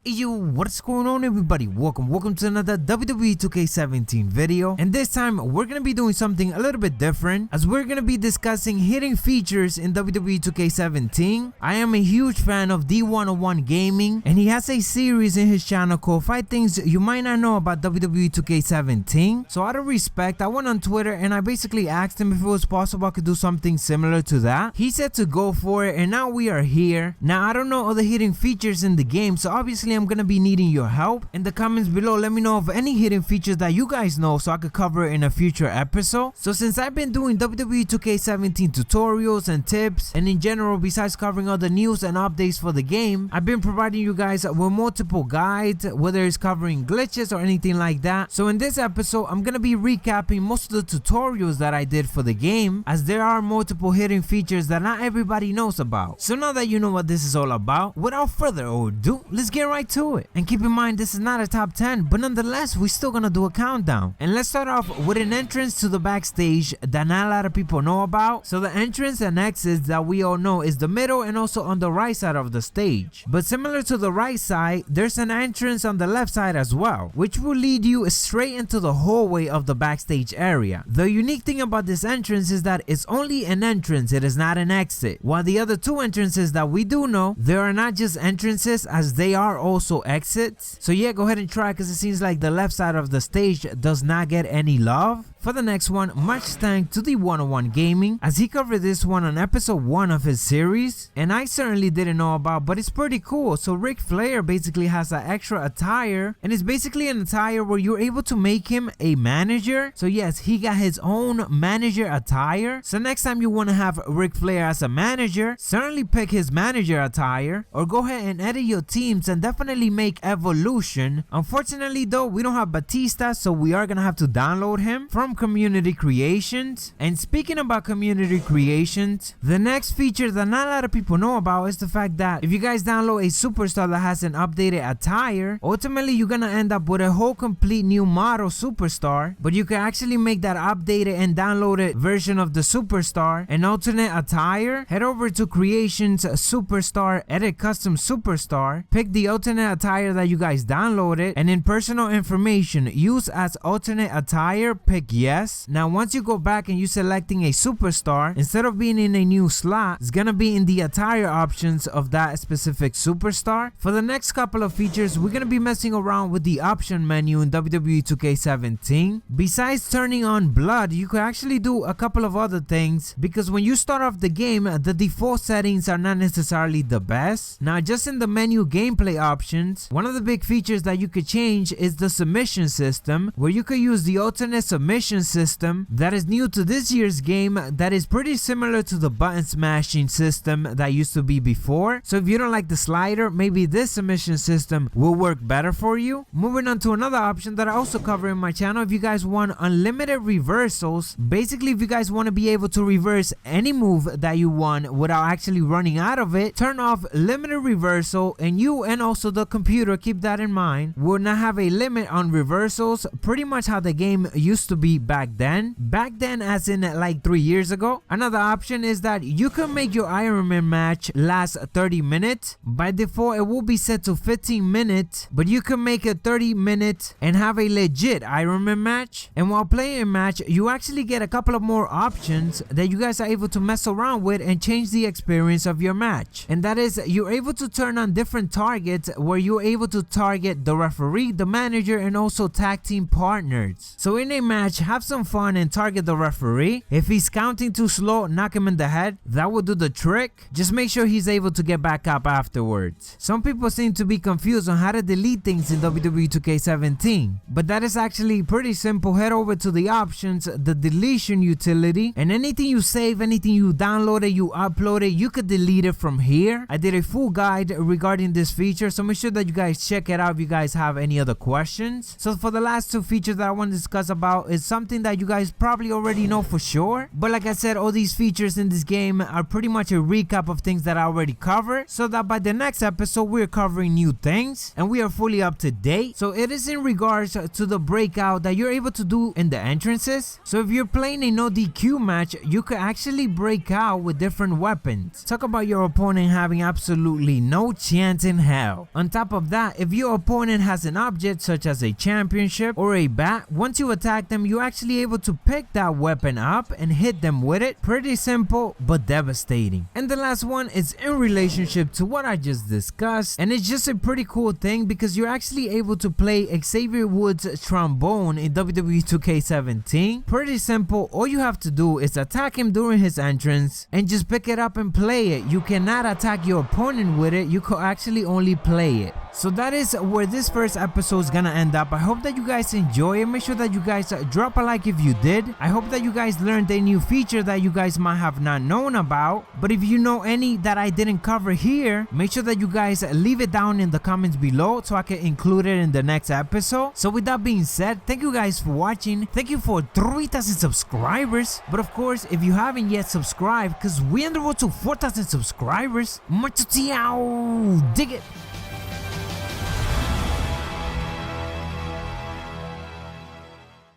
Yo, what's going on everybody? Welcome to another WWE 2K17 video, and this time we're gonna be doing something a little bit different as we're gonna be discussing hidden features in WWE 2K17. I am a huge fan of D101 Gaming, and he has a series in his channel called 5 Things You Might Not Know About WWE 2K17. So out of respect, I went on Twitter and I basically asked him if it was possible I could do something similar to that. He said to go for it, and now we are here. Now I don't know all the hidden features in the game, so obviously I'm gonna be needing your help. In the comments below, let me know of any hidden features that you guys know so I could cover it in a future episode. So since I've been doing WWE 2K17 tutorials and tips, and in general besides covering all the news and updates for the game, I've been providing you guys with multiple guides, whether it's covering glitches or anything like that. So in this episode, I'm gonna be recapping most of the tutorials that I did for the game, as there are multiple hidden features that not everybody knows about. So now that you know what this is all about, without further ado, let's get right to it. And keep in mind, this is not a top 10, but nonetheless we're still gonna do a countdown. And let's start off with an entrance to the backstage that not a lot of people know about. So the entrance and exits that we all know is the middle and also on the right side of the stage, but similar to the right side, there's an entrance on the left side as well, which will lead you straight into the hallway of the backstage area. The unique thing about this entrance is that it's only an entrance, it is not an exit, while the other two entrances that we do know, they are not just entrances, as they are also exits. So yeah, go ahead and try, because it seems like the left side of the stage does not get any love. For the next one, much thanks to the 101 Gaming, as he covered this one on episode 1 of his series, and I certainly didn't know about, but it's pretty cool. So Ric Flair basically has an extra attire, and it's basically an attire where you're able to make him a manager. So yes, he got his own manager attire. So next time you want to have Ric Flair as a manager, certainly pick his manager attire, or go ahead and edit your teams and definitely make Evolution. Unfortunately though, we don't have Batista, so we are gonna have to download him from Community Creations. And speaking about Community Creations, the next feature that not a lot of people know about is the fact that if you guys download a superstar that has an updated attire, ultimately you're gonna end up with a whole complete new model superstar, but you can actually make that updated and downloaded version of the superstar an alternate attire. Head over to Creations, Superstar, Edit Custom Superstar, pick the alternate attire that you guys downloaded, and in personal information, use as alternate attire, pick yes. Now once you go back and you're selecting a superstar, instead of being in a new slot, it's gonna be in the attire options of that specific superstar. For the next couple of features, we're gonna be messing around with the option menu in WWE 2K17. Besides turning on blood, you could actually do a couple of other things, because when you start off the game, the default settings are not necessarily the best. Now just in the menu gameplay options, one of the big features that you could change is the submission system, where you could use the alternate submission system that is new to this year's game, that is pretty similar to the button smashing system that used to be before. So if you don't like the slider, maybe this submission system will work better for you. Moving on to another option that I also cover in my channel, if you guys want unlimited reversals, basically if you guys want to be able to reverse any move that you want without actually running out of it, turn off limited reversal, and you and also the computer, keep that in mind, will not have a limit on reversals, pretty much how the game used to be back then as in like 3 years ago. Another option is that you can make your Iron Man match last 30 minutes. By default it will be set to 15 minutes, but you can make it 30 minutes and have a legit Iron Man match. And while playing a match, you actually get a couple of more options that you guys are able to mess around with and change the experience of your match. And that is, you're able to turn on different targets, where you're able to target the referee, the manager, and also tag team partners. So in a match, have some fun and target the referee. If he's counting too slow, knock him in the head. That will do the trick. Just make sure he's able to get back up afterwards. Some people seem to be confused on how to delete things in WWE 2K17, but that is actually pretty simple. Head over to the options, the deletion utility, and anything you save, anything you downloaded, you uploaded, you could delete it from here. I did a full guide regarding this feature, so make sure that you guys check it out if you guys have any other questions. So for the last two features that I want to discuss about is something that you guys probably already know for sure. But like I said, all these features in this game are pretty much a recap of things that I already covered, so that by the next episode we're covering new things and we are fully up to date. So it is in regards to the breakout that you're able to do in the entrances. So if you're playing a no DQ match, you could actually break out with different weapons. Talk about your opponent having absolutely no chance in hell. On top of that, if your opponent has an object such as a championship or a bat, once you attack them, you're actually able to pick that weapon up and hit them with it. Pretty simple but devastating. And the last one is in relationship to what I just discussed, and it's just a pretty cool thing because you're actually able to play Xavier Woods' trombone in WWE 2K17. Pretty simple, all you have to do is attack him during his entrance and just pick it up and play it. You cannot attack your opponent with it, you could actually only play it. So that is where this first episode is gonna end up. I hope that you guys enjoy it. Make sure that you guys drop a like if you did. I hope that you guys learned a new feature that you guys might have not known about. But if you know any that I didn't cover here, make sure that you guys leave it down in the comments below so I can include it in the next episode. So with that being said, thank you guys for watching. Thank you for 3,000 subscribers. But of course, if you haven't yet subscribed, because we're on the road to 4,000 subscribers, much to dig it.